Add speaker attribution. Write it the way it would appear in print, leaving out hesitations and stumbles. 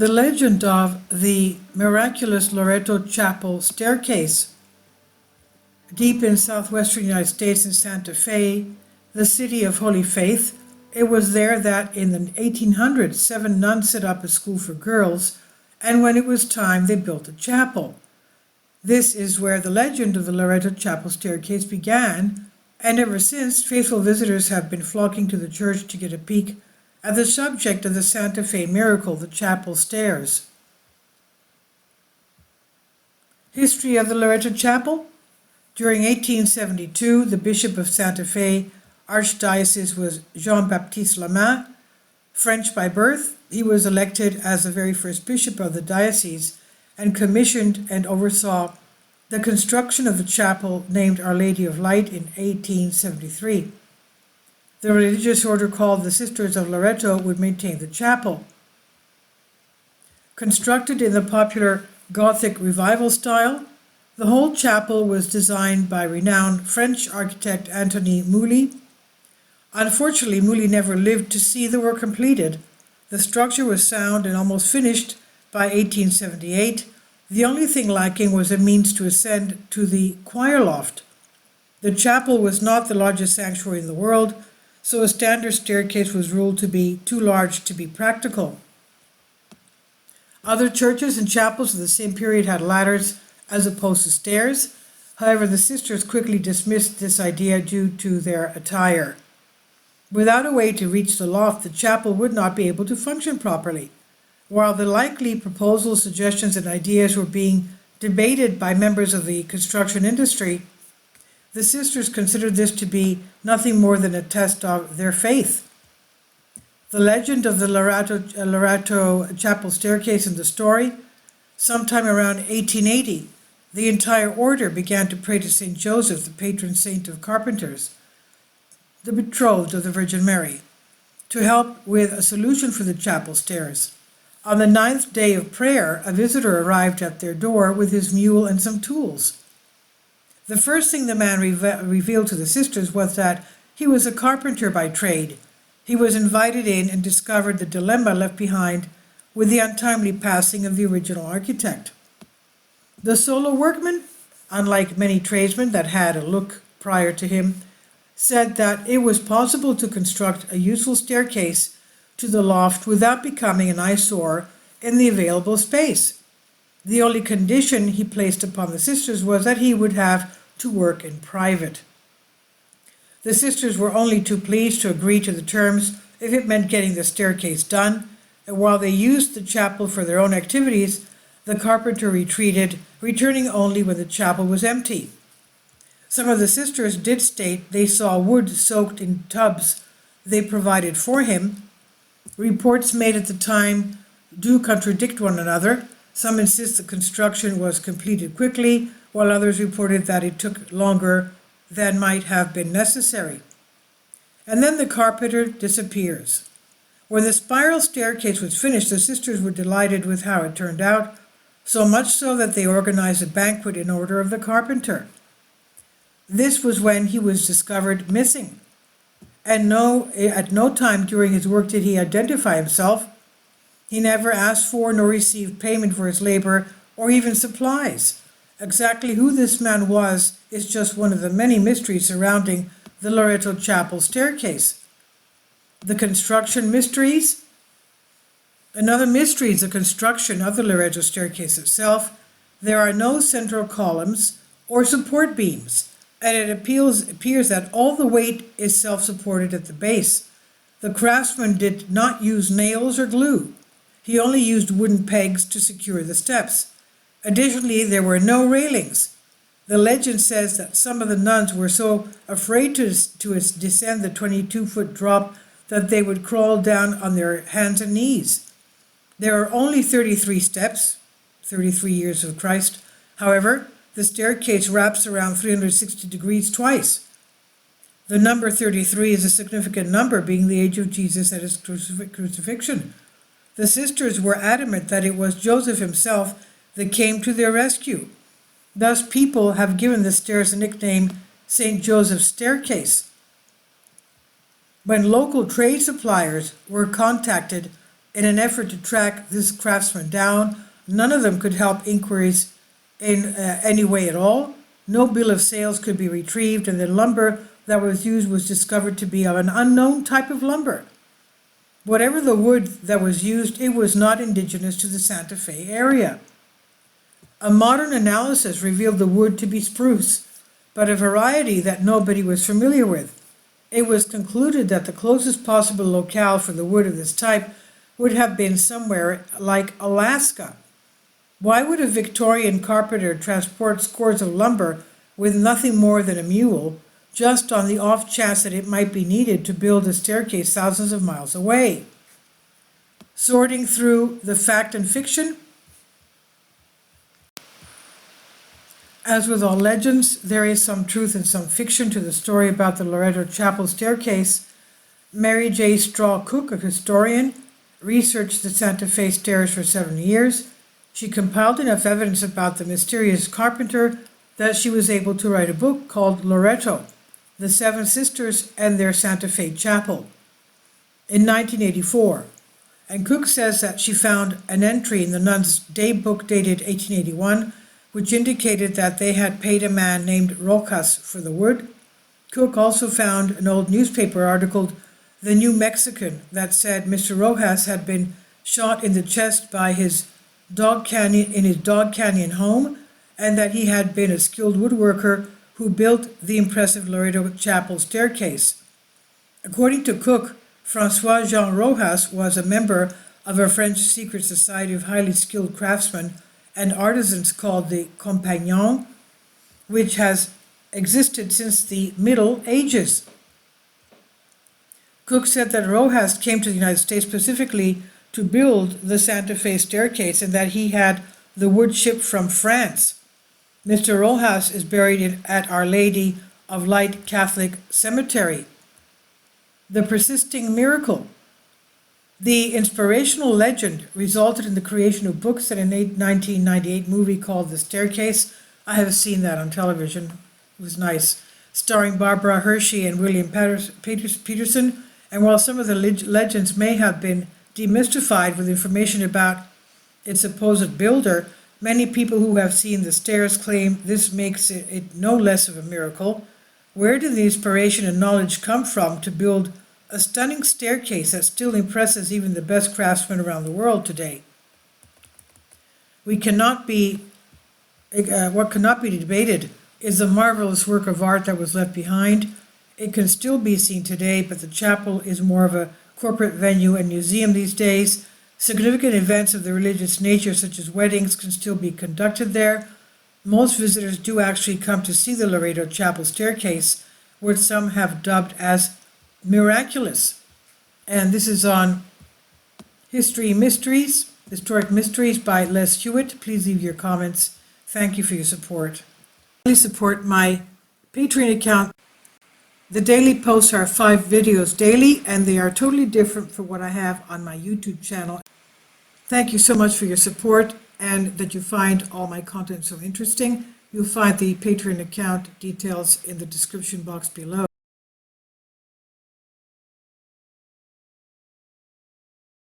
Speaker 1: The legend of the Miraculous Loretto Chapel Staircase, deep in southwestern United States in Santa Fe, the city of Holy Faith. It was there that in the 1800s, 7 nuns set up a school for girls, and when it was time, they built a chapel. This is where the legend of the Loretto Chapel Staircase began, and ever since, faithful visitors have been flocking to the church to get a peek at the subject of the Santa Fe miracle, the chapel stairs. History of the Loretto Chapel. During 1872, the Bishop of Santa Fe Archdiocese was Jean-Baptiste Lamain. French by birth, he was elected as the very first bishop of the diocese and commissioned and oversaw the construction of the chapel named Our Lady of Light in 1873. The religious order called the Sisters of Loretto would maintain the chapel. Constructed in the popular Gothic Revival style, the whole chapel was designed by renowned French architect Anthony Mouly. Unfortunately, Mouly never lived to see the work completed. The structure was sound and almost finished by 1878. The only thing lacking was a means to ascend to the choir loft. The chapel was not the largest sanctuary in the world, so a standard staircase was ruled to be too large to be practical. Other churches and chapels of the same period had ladders as opposed to stairs. However, the sisters quickly dismissed this idea due to their attire. Without a way to reach the loft, the chapel would not be able to function properly. While the likely proposals, suggestions, and ideas were being debated by members of the construction industry, the sisters considered this to be nothing more than a test of their faith. The legend of the Loretto Chapel Staircase in the story, sometime around 1880, the entire order began to pray to Saint Joseph, the patron saint of carpenters, the betrothed of the Virgin Mary, to help with a solution for the chapel stairs. On the 9th day of prayer, a visitor arrived at their door with his mule and some tools. The first thing the man revealed to the sisters was that he was a carpenter by trade. He was invited in and discovered the dilemma left behind with the untimely passing of the original architect. The solo workman, unlike many tradesmen that had a look prior to him, said that it was possible to construct a useful staircase to the loft without becoming an eyesore in the available space. The only condition he placed upon the sisters was that he would have to work in private. The sisters were only too pleased to agree to the terms if it meant getting the staircase done, and while they used the chapel for their own activities, the carpenter retreated, returning only when the chapel was empty. Some of the sisters did state they saw wood soaked in tubs they provided for him. Reports made at the time do contradict one another. Some insist the construction was completed quickly, while others reported that it took longer than might have been necessary. And then the carpenter disappears. When the spiral staircase was finished, the sisters were delighted with how it turned out, so much so that they organized a banquet in honor of the carpenter. This was when he was discovered missing, and at no time during his work did he identify himself. He never asked for nor received payment for his labor or even supplies. Exactly who this man was is just one of the many mysteries surrounding the Loretto Chapel Staircase. The construction mysteries. Another mystery is the construction of the Loretto Staircase itself. There are no central columns or support beams, and it appears that all the weight is self-supported at the base. The craftsman did not use nails or glue. He only used wooden pegs to secure the steps. Additionally, there were no railings. The legend says that some of the nuns were so afraid to descend the 22-foot drop that they would crawl down on their hands and knees. There are only 33 steps, 33 years of Christ. However, the staircase wraps around 360 degrees twice. The number 33 is a significant number, being the age of Jesus at his crucifixion. The sisters were adamant that it was Joseph himself that came to their rescue. Thus, people have given the stairs a nickname, St. Joseph's Staircase. When local trade suppliers were contacted In an effort to track this craftsman down, none of them could help inquiries in any way at all. No bill of sales could be retrieved, and the lumber that was used was discovered to be of an unknown type of lumber. Whatever the wood that was used, it was not indigenous to the Santa Fe area. A modern analysis revealed the wood to be spruce, but a variety that nobody was familiar with. It was concluded that the closest possible locale for the wood of this type would have been somewhere like Alaska. Why would a Victorian carpenter transport scores of lumber with nothing more than a mule, just on the off chance that it might be needed to build a staircase thousands of miles away? Sorting through the fact and fiction, as with all legends, there is some truth and some fiction to the story about the Loretto Chapel Staircase. Mary J. Straw Cook, a historian, researched the Santa Fe stairs for 7 years. She compiled enough evidence about the mysterious carpenter that she was able to write a book called Loretto, The Seven Sisters and Their Santa Fe Chapel, in 1984. And Cook says that she found an entry in the nun's day book dated 1881, which indicated that they had paid a man named Rojas for the wood. Cook also found an old newspaper article, The New Mexican, that said Mr. Rojas had been shot in the chest by his dog canyon home, and that he had been a skilled woodworker who built the impressive Loretto Chapel Staircase. According to Cook, Francois Jean Rojas was a member of a French secret society of highly skilled craftsmen and artisans called the Compagnon, which has existed since the Middle Ages. Cook said that Rojas came to the United States specifically to build the Santa Fe Staircase and that he had the wood shipped from France. Mr. Rojas is buried at Our Lady of Light Catholic Cemetery. The persisting miracle. The inspirational legend resulted in the creation of books and a 1998 movie called The Staircase. I have seen that on television. It was nice. Starring Barbara Hershey and William Peterson. And while some of the legends may have been demystified with information about its supposed builder, many people who have seen the stairs claim this makes it no less of a miracle. Where did the inspiration and knowledge come from to build a stunning staircase that still impresses even the best craftsmen around the world today? What cannot be debated is the marvelous work of art that was left behind. It can still be seen today, but the chapel is more of a corporate venue and museum these days. Significant events of the religious nature, such as weddings, can still be conducted there. Most visitors do actually come to see the Loretto Chapel Staircase, which some have dubbed as miraculous. And this is on Historic Mysteries by Les Hewitt. Please leave your comments. Thank you for your support. Please support my Patreon account. The daily posts are 5 videos daily, and they are totally different from what I have on my YouTube channel. Thank you so much for your support and that you find all my content so interesting. You'll find the Patreon account details in the description box below.